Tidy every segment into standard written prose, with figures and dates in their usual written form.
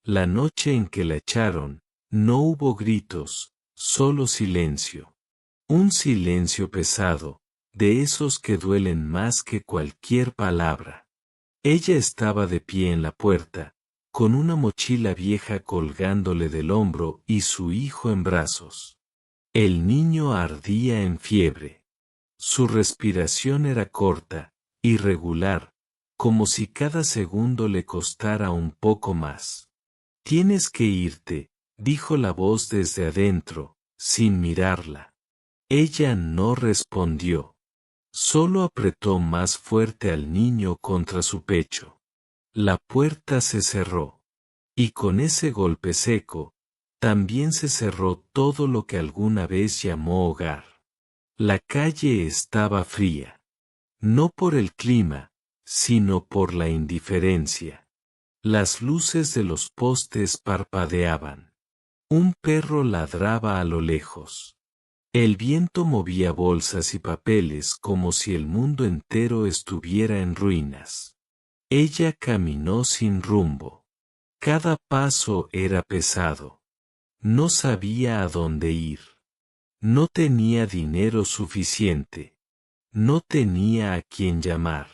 La noche en que la echaron, no hubo gritos, solo silencio. Un silencio pesado, de esos que duelen más que cualquier palabra. Ella estaba de pie en la puerta, con una mochila vieja colgándole del hombro y su hijo en brazos. El niño ardía en fiebre. Su respiración era corta, irregular, como si cada segundo le costara un poco más. Tienes que irte, dijo la voz desde adentro, sin mirarla. Ella no respondió. Solo apretó más fuerte al niño contra su pecho. La puerta se cerró. Y con ese golpe seco, también se cerró todo lo que alguna vez llamó hogar. La calle estaba fría. No por el clima, sino por la indiferencia. Las luces de los postes parpadeaban. Un perro ladraba a lo lejos. El viento movía bolsas y papeles como si el mundo entero estuviera en ruinas. Ella caminó sin rumbo. Cada paso era pesado. No sabía a dónde ir. No tenía dinero suficiente. No tenía a quién llamar.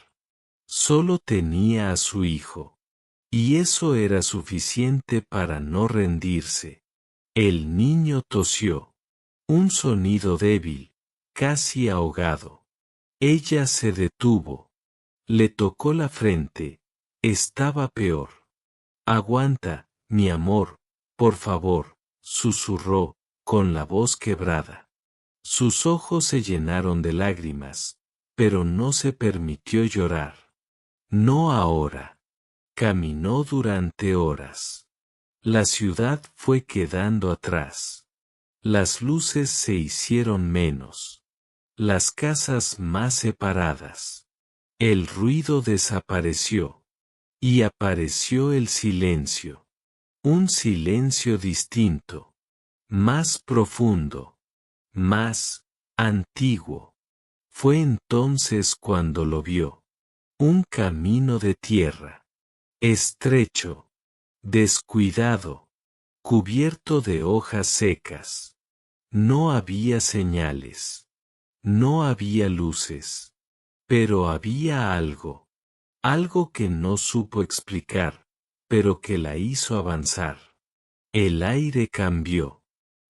Solo tenía a su hijo. Y eso era suficiente para no rendirse. El niño tosió. Un sonido débil, casi ahogado. Ella se detuvo. Le tocó la frente. Estaba peor. Aguanta, mi amor, por favor, susurró, con la voz quebrada. Sus ojos se llenaron de lágrimas, pero no se permitió llorar. No ahora. Caminó durante horas. La ciudad fue quedando atrás. Las luces se hicieron menos. Las casas más separadas. El ruido desapareció. Y apareció el silencio. Un silencio distinto. Más profundo. Más antiguo. Fue entonces cuando lo vio. Un camino de tierra. Estrecho. Descuidado. Cubierto de hojas secas. No había señales. No había luces. Pero había algo. Algo que no supo explicar, pero que la hizo avanzar. El aire cambió.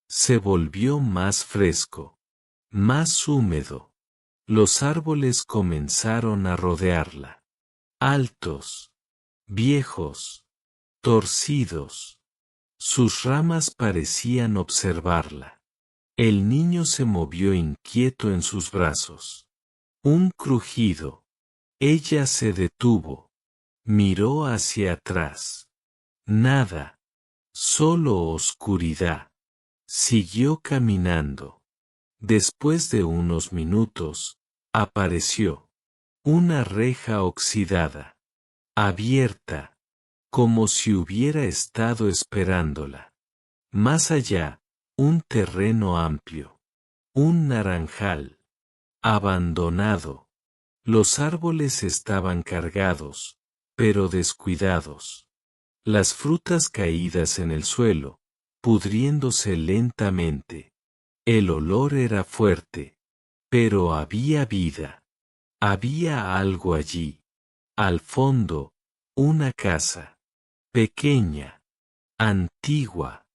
Se volvió más fresco. Más húmedo. Los árboles comenzaron a rodearla. Altos. Viejos. Torcidos. Sus ramas parecían observarla. El niño se movió inquieto en sus brazos. Un crujido. Ella se detuvo. Miró hacia atrás. Nada. Solo oscuridad. Siguió caminando. Después de unos minutos, apareció. Una reja oxidada. Abierta. Como si hubiera estado esperándola. Más allá, un terreno amplio. Un naranjal. Abandonado. Los árboles estaban cargados, pero descuidados. Las frutas caídas en el suelo, pudriéndose lentamente. El olor era fuerte, pero había vida. Había algo allí. Al fondo, una casa. Pequeña. Antigua.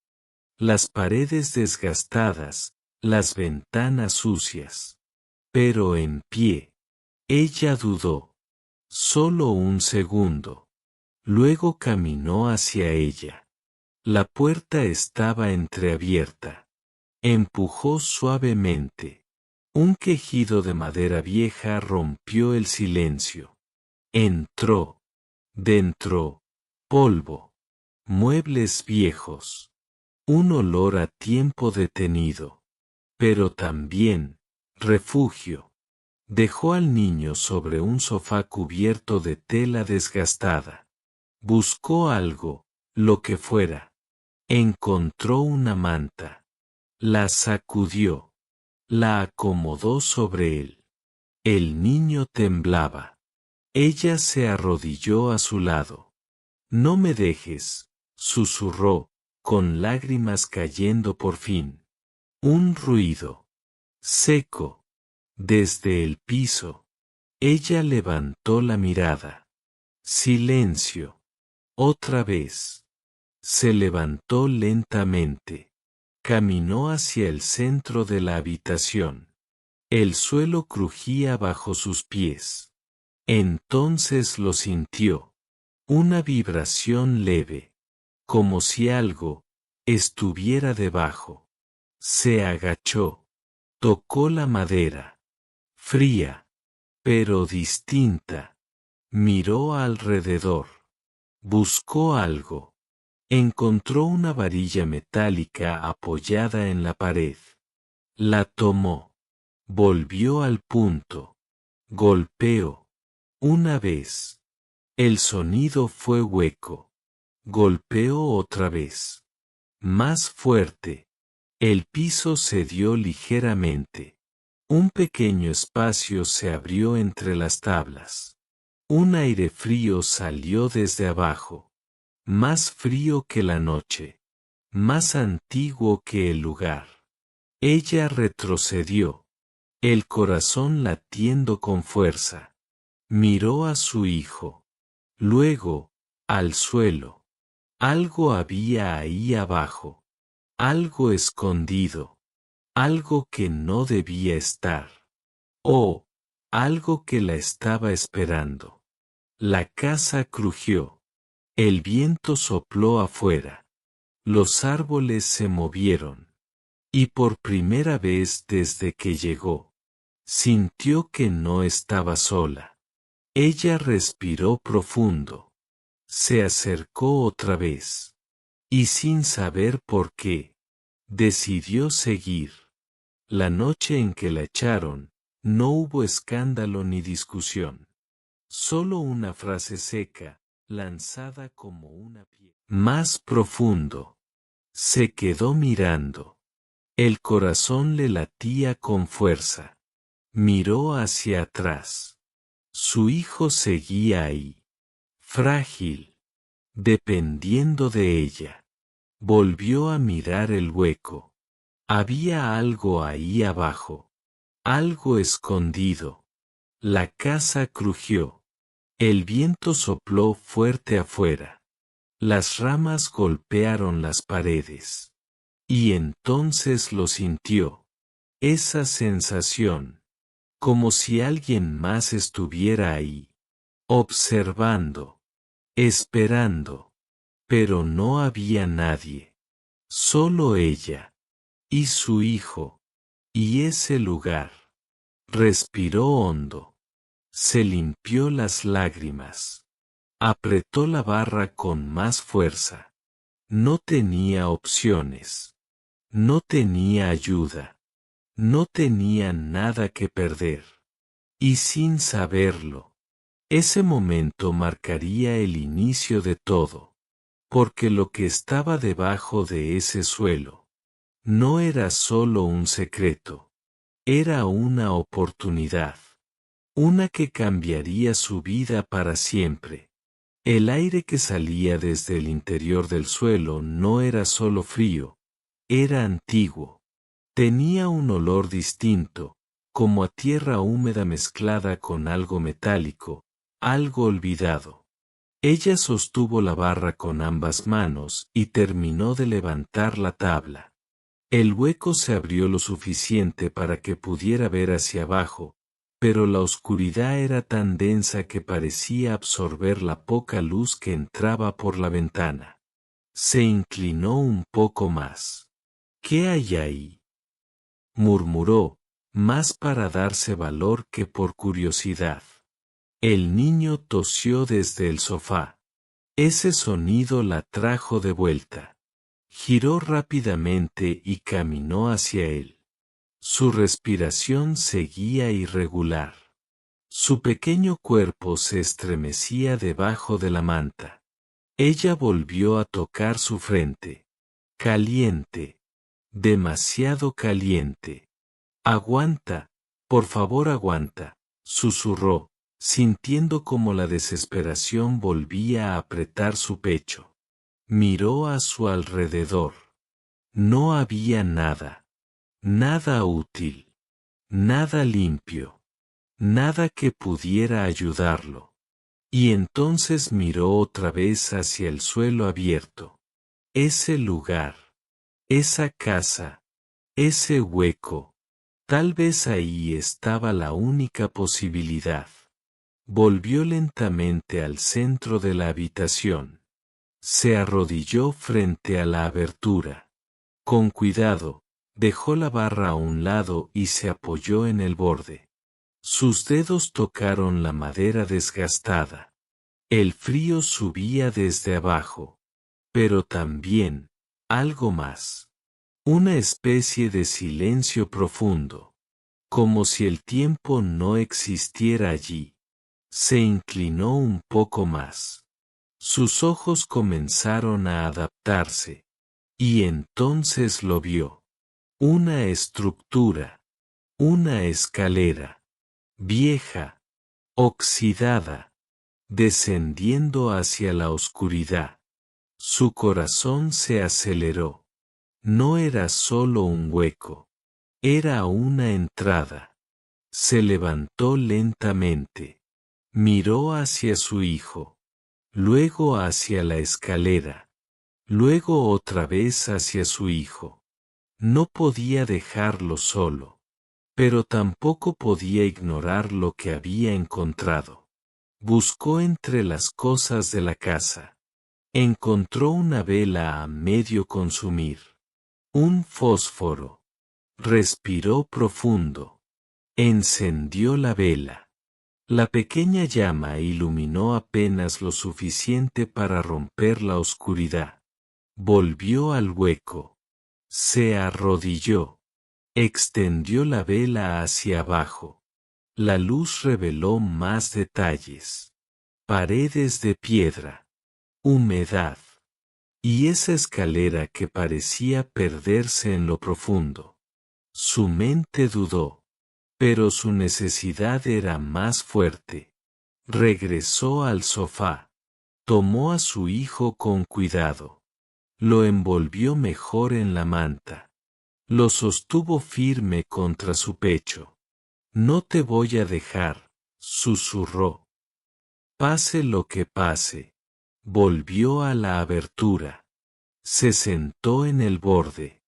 Las paredes desgastadas, las ventanas sucias. Pero en pie. Ella dudó. Solo un segundo. Luego caminó hacia ella. La puerta estaba entreabierta. Empujó suavemente. Un quejido de madera vieja rompió el silencio. Entró. Dentro. Polvo. Muebles viejos. Un olor a tiempo detenido. Pero también, refugio. Dejó al niño sobre un sofá cubierto de tela desgastada. Buscó algo, lo que fuera. Encontró una manta. La sacudió. La acomodó sobre él. El niño temblaba. Ella se arrodilló a su lado. No me dejes, susurró, con lágrimas cayendo por fin. Un ruido seco desde el piso. Ella levantó la mirada. Silencio. Otra vez. Se levantó lentamente. Caminó hacia el centro de la habitación. El suelo crujía bajo sus pies. Entonces lo sintió. Una vibración leve. Como si algo estuviera debajo. Se agachó. Tocó la madera. Fría, pero distinta. Miró alrededor. Buscó algo. Encontró una varilla metálica apoyada en la pared. La tomó. Volvió al punto. Golpeó. Una vez. El sonido fue hueco. Golpeó otra vez. Más fuerte. El piso cedió ligeramente. Un pequeño espacio se abrió entre las tablas. Un aire frío salió desde abajo. Más frío que la noche. Más antiguo que el lugar. Ella retrocedió. El corazón latiendo con fuerza. Miró a su hijo. Luego, al suelo. Algo había ahí abajo. Algo escondido. Algo que no debía estar. O, algo que la estaba esperando. La casa crujió. El viento sopló afuera. Los árboles se movieron. Y por primera vez desde que llegó, sintió que no estaba sola. Ella respiró profundo. Se acercó otra vez. Y sin saber por qué, decidió seguir. La noche en que la echaron, no hubo escándalo ni discusión. Solo una frase seca, lanzada como una piedra. Más profundo. Se quedó mirando. El corazón le latía con fuerza. Miró hacia atrás. Su hijo seguía ahí. Frágil. Dependiendo de ella. Volvió a mirar el hueco. Había algo ahí abajo. Algo escondido. La casa crujió. El viento sopló fuerte afuera. Las ramas golpearon las paredes. Y entonces lo sintió. Esa sensación. Como si alguien más estuviera ahí. Observando. Esperando. Pero no había nadie. Solo ella. Y su hijo. Y ese lugar. Respiró hondo. Se limpió las lágrimas. Apretó la barra con más fuerza. No tenía opciones. No tenía ayuda. No tenía nada que perder. Y sin saberlo, ese momento marcaría el inicio de todo. Porque lo que estaba debajo de ese suelo no era solo un secreto. Era una oportunidad. Una que cambiaría su vida para siempre. El aire que salía desde el interior del suelo no era solo frío, era antiguo. Tenía un olor distinto, como a tierra húmeda mezclada con algo metálico, algo olvidado. Ella sostuvo la barra con ambas manos y terminó de levantar la tabla. El hueco se abrió lo suficiente para que pudiera ver hacia abajo, pero la oscuridad era tan densa que parecía absorber la poca luz que entraba por la ventana. Se inclinó un poco más. ¿Qué hay ahí?, murmuró, más para darse valor que por curiosidad. El niño tosió desde el sofá. Ese sonido la trajo de vuelta. Giró rápidamente y caminó hacia él. Su respiración seguía irregular. Su pequeño cuerpo se estremecía debajo de la manta. Ella volvió a tocar su frente. Caliente. Demasiado caliente. Aguanta, por favor aguanta, susurró, sintiendo como la desesperación volvía a apretar su pecho. Miró a su alrededor. No había nada. Nada útil. Nada limpio. Nada que pudiera ayudarlo. Y entonces miró otra vez hacia el suelo abierto. Ese lugar. Esa casa. Ese hueco. Tal vez ahí estaba la única posibilidad. Volvió lentamente al centro de la habitación. Se arrodilló frente a la abertura. Con cuidado, dejó la barra a un lado y se apoyó en el borde. Sus dedos tocaron la madera desgastada. El frío subía desde abajo. Pero también, algo más. Una especie de silencio profundo. Como si el tiempo no existiera allí. Se inclinó un poco más. Sus ojos comenzaron a adaptarse. Y entonces lo vio. Una estructura. Una escalera. Vieja. Oxidada. Descendiendo hacia la oscuridad. Su corazón se aceleró. No era solo un hueco. Era una entrada. Se levantó lentamente. Miró hacia su hijo. Luego hacia la escalera. Luego otra vez hacia su hijo. No podía dejarlo solo. Pero tampoco podía ignorar lo que había encontrado. Buscó entre las cosas de la casa. Encontró una vela a medio consumir. Un fósforo. Respiró profundo. Encendió la vela. La pequeña llama iluminó apenas lo suficiente para romper la oscuridad. Volvió al hueco. Se arrodilló. Extendió la vela hacia abajo. La luz reveló más detalles. Paredes de piedra. Humedad. Y esa escalera que parecía perderse en lo profundo. Su mente dudó. Pero su necesidad era más fuerte. Regresó al sofá. Tomó a su hijo con cuidado. Lo envolvió mejor en la manta. Lo sostuvo firme contra su pecho. No te voy a dejar, susurró. Pase lo que pase. Volvió a la abertura. Se sentó en el borde.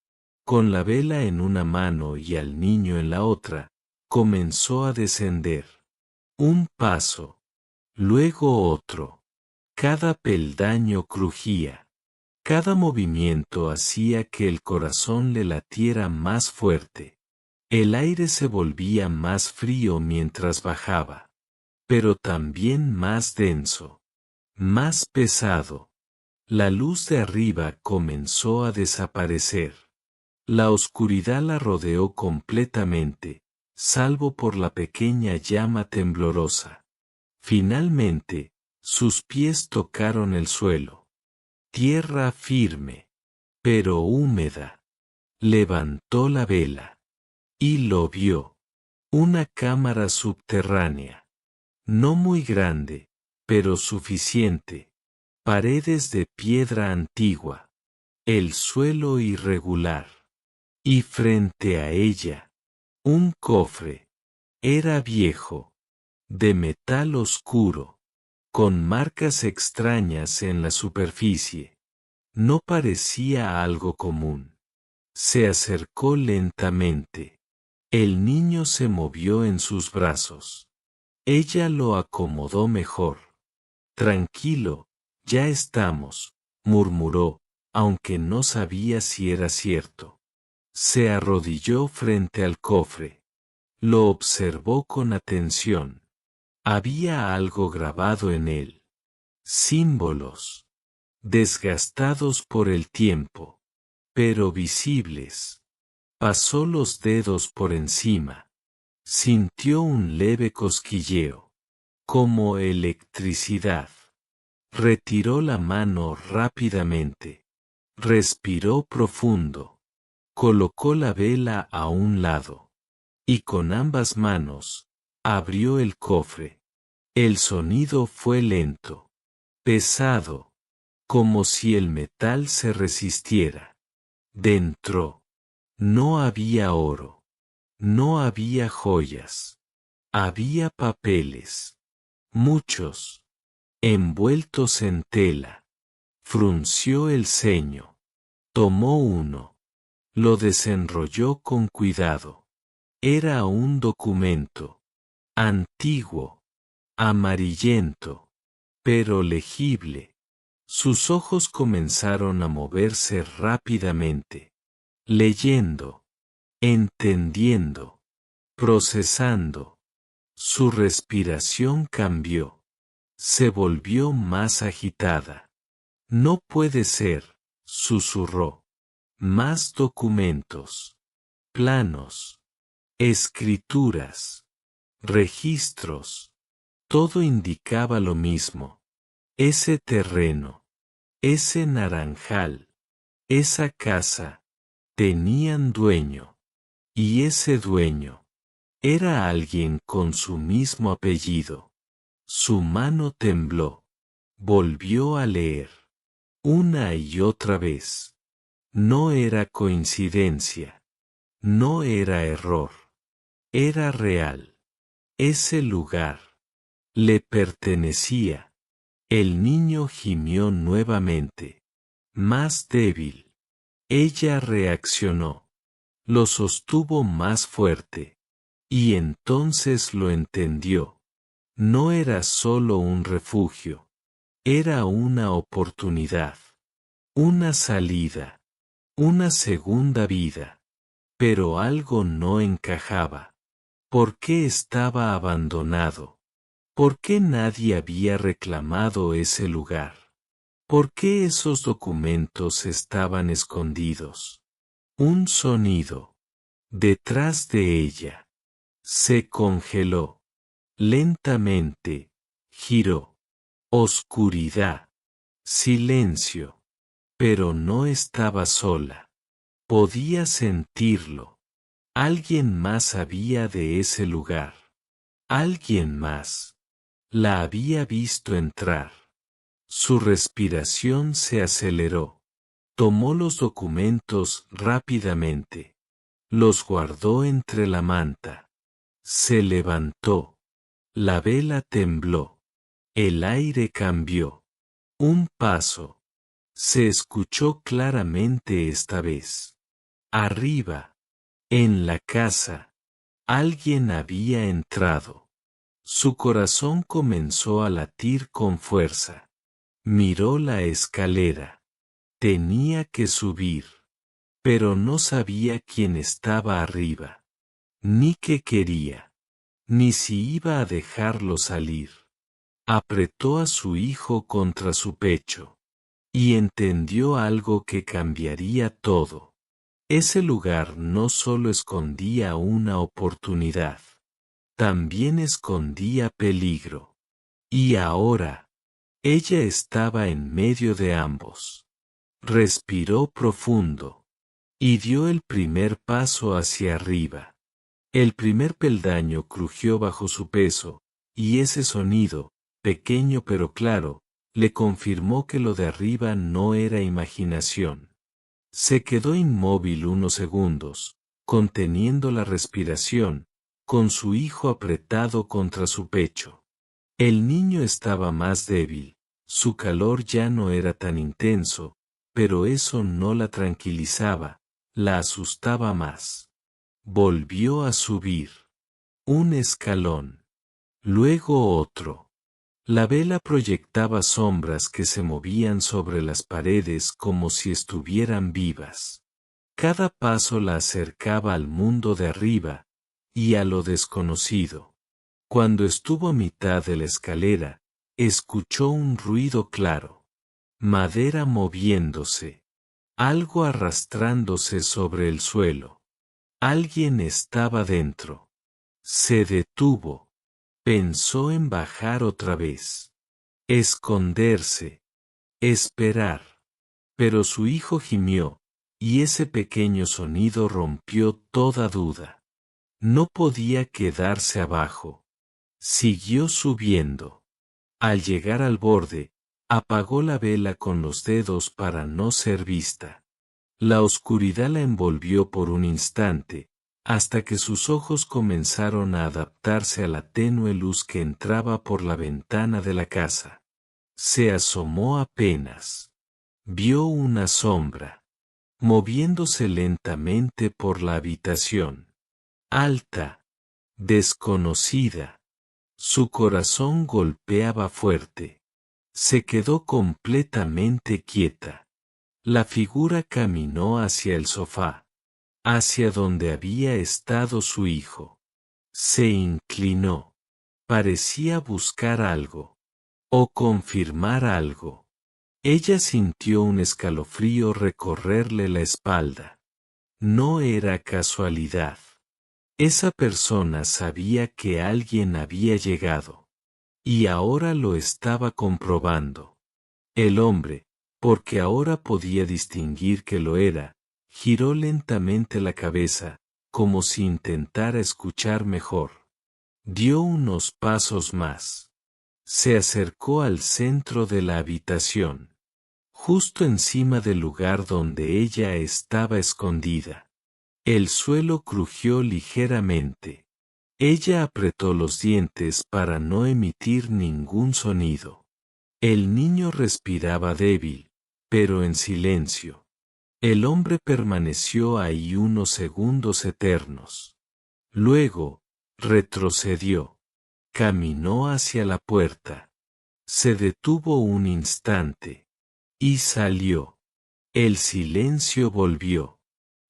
Con la vela en una mano y al niño en la otra, comenzó a descender. Un paso. Luego otro. Cada peldaño crujía. Cada movimiento hacía que el corazón le latiera más fuerte. El aire se volvía más frío mientras bajaba. Pero también más denso. Más pesado. La luz de arriba comenzó a desaparecer. La oscuridad la rodeó completamente, salvo por la pequeña llama temblorosa. Finalmente, sus pies tocaron el suelo. Tierra firme, pero húmeda. Levantó la vela. Y lo vio. Una cámara subterránea. No muy grande, pero suficiente. Paredes de piedra antigua. El suelo irregular. Y frente a ella, un cofre. Era viejo. De metal oscuro. Con marcas extrañas en la superficie. No parecía algo común. Se acercó lentamente. El niño se movió en sus brazos. Ella lo acomodó mejor. Tranquilo, ya estamos, murmuró, aunque no sabía si era cierto. Se arrodilló frente al cofre. Lo observó con atención. Había algo grabado en él. Símbolos. Desgastados por el tiempo. Pero visibles. Pasó los dedos por encima. Sintió un leve cosquilleo. Como electricidad. Retiró la mano rápidamente. Respiró profundo. Colocó la vela a un lado. Y con ambas manos, abrió el cofre. El sonido fue lento. Pesado. como si el metal se resistiera. Dentro no había oro, no había joyas, había papeles, muchos, envueltos en tela. Frunció el ceño, tomó uno, lo desenrolló con cuidado. Era un documento, antiguo, amarillento, pero legible. Sus ojos comenzaron a moverse rápidamente, leyendo, entendiendo, procesando. Su respiración cambió, se volvió más agitada. No puede ser, susurró. Más documentos, planos, escrituras, registros. Todo indicaba lo mismo. Ese terreno, ese naranjal, esa casa, tenían dueño. Y ese dueño era alguien con su mismo apellido. Su mano tembló. Volvió a leer. Una y otra vez. No era coincidencia. No era error. Era real. Ese lugar le pertenecía. El niño gimió nuevamente. Más débil. Ella reaccionó. Lo sostuvo más fuerte. Y entonces lo entendió. No era solo un refugio. Era una oportunidad. Una salida. Una segunda vida. Pero algo no encajaba. ¿Por qué estaba abandonado? ¿Por qué nadie había reclamado ese lugar? ¿Por qué esos documentos estaban escondidos? Un sonido. Detrás de ella. Se congeló. Lentamente. Giró. Oscuridad. Silencio. Pero no estaba sola. Podía sentirlo. Alguien más sabía de ese lugar. Alguien más. La había visto entrar. Su respiración se aceleró. Tomó los documentos rápidamente. Los guardó entre la manta. Se levantó. La vela tembló. El aire cambió. Un paso. Se escuchó claramente esta vez. Arriba. En la casa. Alguien había entrado. Su corazón comenzó a latir con fuerza. Miró la escalera. Tenía que subir. Pero no sabía quién estaba arriba. Ni qué quería. Ni si iba a dejarlo salir. Apretó a su hijo contra su pecho. Y entendió algo que cambiaría todo. Ese lugar no solo escondía una oportunidad. También escondía peligro. Y ahora, ella estaba en medio de ambos. Respiró profundo. Y dio el primer paso hacia arriba. El primer peldaño crujió bajo su peso, y ese sonido, pequeño pero claro, le confirmó que lo de arriba no era imaginación. Se quedó inmóvil unos segundos, conteniendo la respiración, con su hijo apretado contra su pecho. El niño estaba más débil, su calor ya no era tan intenso, pero eso no la tranquilizaba, la asustaba más. Volvió a subir. Un escalón. Luego otro. La vela proyectaba sombras que se movían sobre las paredes como si estuvieran vivas. Cada paso la acercaba al mundo de arriba, y a lo desconocido. Cuando estuvo a mitad de la escalera, escuchó un ruido claro. Madera moviéndose. Algo arrastrándose sobre el suelo. Alguien estaba dentro. Se detuvo. Pensó en bajar otra vez. Esconderse. Esperar. Pero su hijo gimió, y ese pequeño sonido rompió toda duda. No podía quedarse abajo. Siguió subiendo. Al llegar al borde, Apagó la vela con los dedos para no ser vista. La oscuridad la envolvió por un instante, hasta que sus ojos comenzaron a adaptarse a la tenue luz que entraba por la ventana de la casa. Se asomó apenas. Vio una sombra, moviéndose lentamente por la habitación. Alta, desconocida. Su corazón golpeaba fuerte. Se quedó completamente quieta. La figura caminó hacia el sofá, hacia donde había estado su hijo. Se inclinó. Parecía buscar algo, o confirmar algo. Ella sintió un escalofrío recorrerle la espalda. No era casualidad. Esa persona sabía que alguien había llegado. Y ahora lo estaba comprobando. El hombre, porque ahora podía distinguir que lo era, giró lentamente la cabeza, como si intentara escuchar mejor. Dio unos pasos más. Se acercó al centro de la habitación, justo encima del lugar donde ella estaba escondida. El suelo crujió ligeramente. Ella apretó los dientes para no emitir ningún sonido. El niño respiraba débil, pero en silencio. El hombre permaneció ahí unos segundos eternos. Luego, retrocedió. Caminó hacia la puerta. Se detuvo un instante. Y salió. El silencio volvió.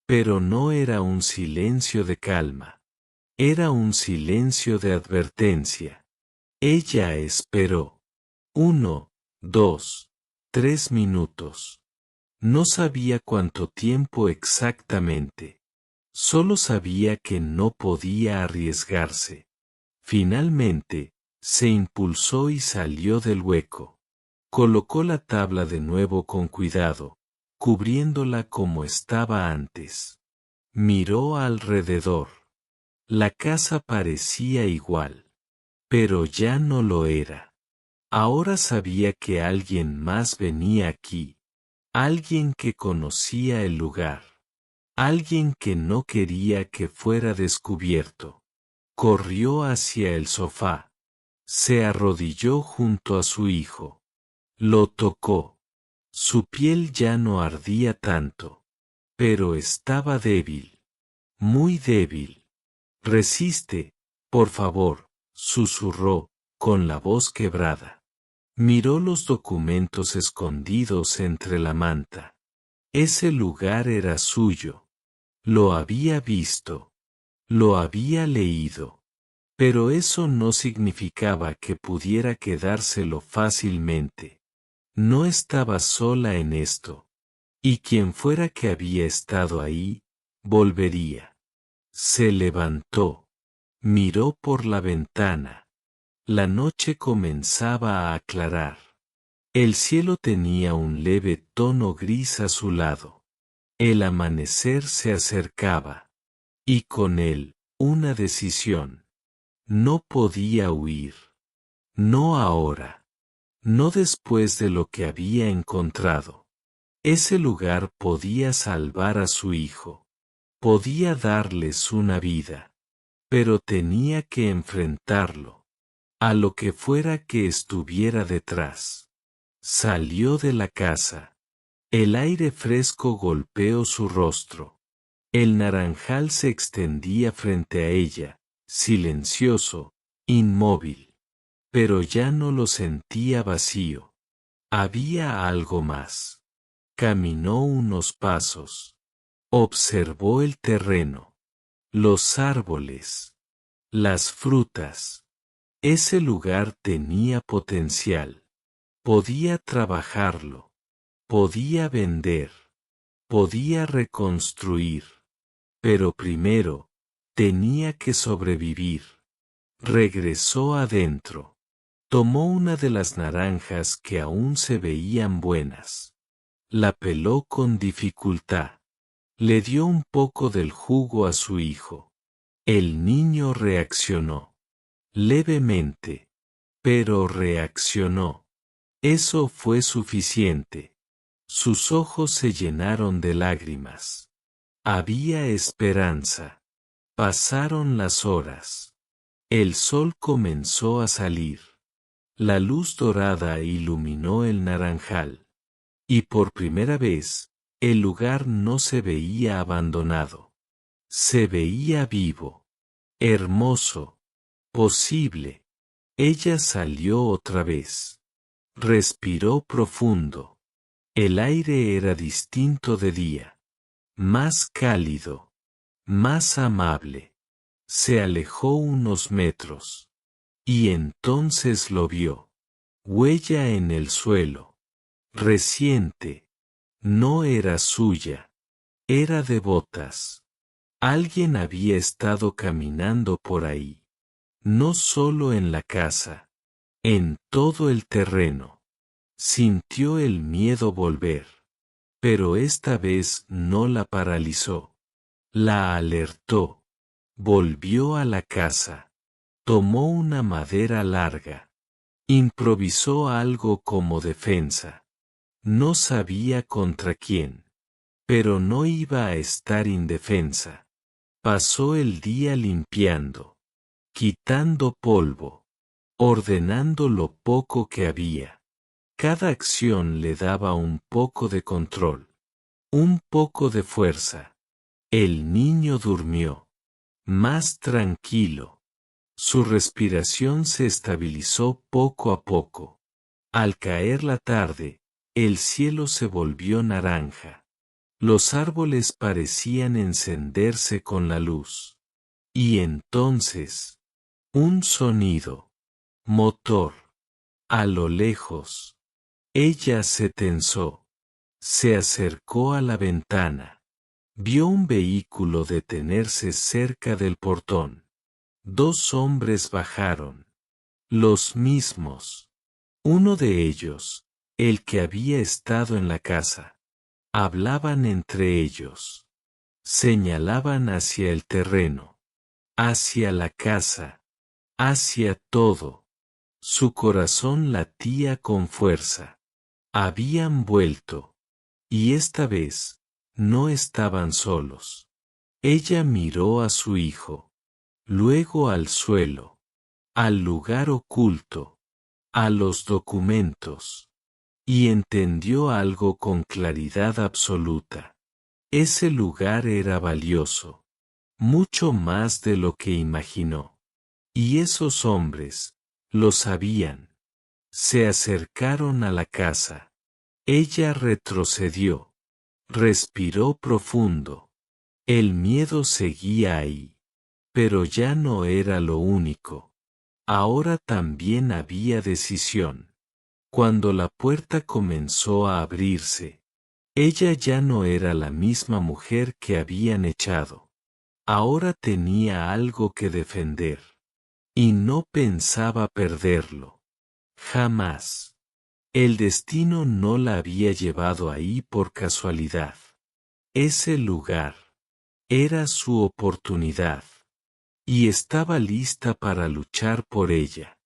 Pero no era un silencio de calma. Era un silencio de advertencia. Ella esperó. 1, 2, 3 minutos. No sabía cuánto tiempo exactamente. Solo sabía que no podía arriesgarse. Finalmente, se impulsó y salió del hueco. Colocó la tabla de nuevo con cuidado, cubriéndola como estaba antes. Miró alrededor. La casa parecía igual. Pero ya no lo era. Ahora sabía que alguien más venía aquí. Alguien que conocía el lugar. Alguien que no quería que fuera descubierto. Corrió hacia el sofá. Se arrodilló junto a su hijo. Lo tocó. Su piel ya no ardía tanto. Pero estaba débil. Muy débil. Resiste, por favor, susurró, con la voz quebrada. Miró los documentos escondidos entre la manta. Ese lugar era suyo. Lo había visto. Lo había leído. Pero eso no significaba que pudiera quedárselo fácilmente. No estaba sola en esto. Y quien fuera que había estado ahí, volvería. Se levantó. Miró por la ventana. La noche comenzaba a aclarar. El cielo tenía un leve tono gris azulado. El amanecer se acercaba. Y con él, una decisión. No podía huir. No ahora. No después de lo que había encontrado. Ese lugar podía salvar a su hijo. Podía darles una vida. Pero tenía que enfrentarlo. A lo que fuera que estuviera detrás. Salió de la casa. El aire fresco golpeó su rostro. El naranjal se extendía frente a ella, silencioso, inmóvil. Pero ya no lo sentía vacío. Había algo más. Caminó unos pasos. Observó el terreno. Los árboles. Las frutas. Ese lugar tenía potencial. Podía trabajarlo. Podía vender. Podía reconstruir. Pero primero, tenía que sobrevivir. Regresó adentro. Tomó una de las naranjas que aún se veían buenas. La peló con dificultad. Le dio un poco del jugo a su hijo. El niño reaccionó. Levemente. Pero reaccionó. Eso fue suficiente. Sus ojos se llenaron de lágrimas. Había esperanza. Pasaron las horas. El sol comenzó a salir. La luz dorada iluminó el naranjal. Y por primera vez, el lugar no se veía abandonado. Se veía vivo. Hermoso. Posible. Ella salió otra vez. Respiró profundo. El aire era distinto de día. Más cálido. Más amable. Se alejó unos metros. Y entonces lo vio. Huella en el suelo. Reciente. No era suya. Era de botas. Alguien había estado caminando por ahí. No solo en la casa. En todo el terreno. Sintió el miedo volver. Pero esta vez no la paralizó. La alertó. Volvió a la casa. Tomó una madera larga. Improvisó algo como defensa. No sabía contra quién. Pero no iba a estar indefensa. Pasó el día limpiando. Quitando polvo. Ordenando lo poco que había. Cada acción le daba un poco de control. Un poco de fuerza. El niño durmió. Más tranquilo. Su respiración se estabilizó poco a poco. Al caer la tarde, el cielo se volvió naranja. Los árboles parecían encenderse con la luz. Y entonces, un sonido. Motor. A lo lejos. Ella se tensó. Se acercó a la ventana. Vio un vehículo detenerse cerca del portón. Dos hombres bajaron. Los mismos. Uno de ellos, el que había estado en la casa. Hablaban entre ellos. Señalaban hacia el terreno. Hacia la casa. Hacia todo. Su corazón latía con fuerza. Habían vuelto. Y esta vez, no estaban solos. Ella miró a su hijo. Luego al suelo. Al lugar oculto. A los documentos. Y entendió algo con claridad absoluta. Ese lugar era valioso. Mucho más de lo que imaginó. Y esos hombres, lo sabían. Se acercaron a la casa. Ella retrocedió. Respiró profundo. El miedo seguía ahí. Pero ya no era lo único. Ahora también había decisión. Cuando la puerta comenzó a abrirse, ella ya no era la misma mujer que habían echado. Ahora tenía algo que defender. Y no pensaba perderlo. Jamás. El destino no la había llevado ahí por casualidad. Ese lugar era su oportunidad. Y estaba lista para luchar por ella.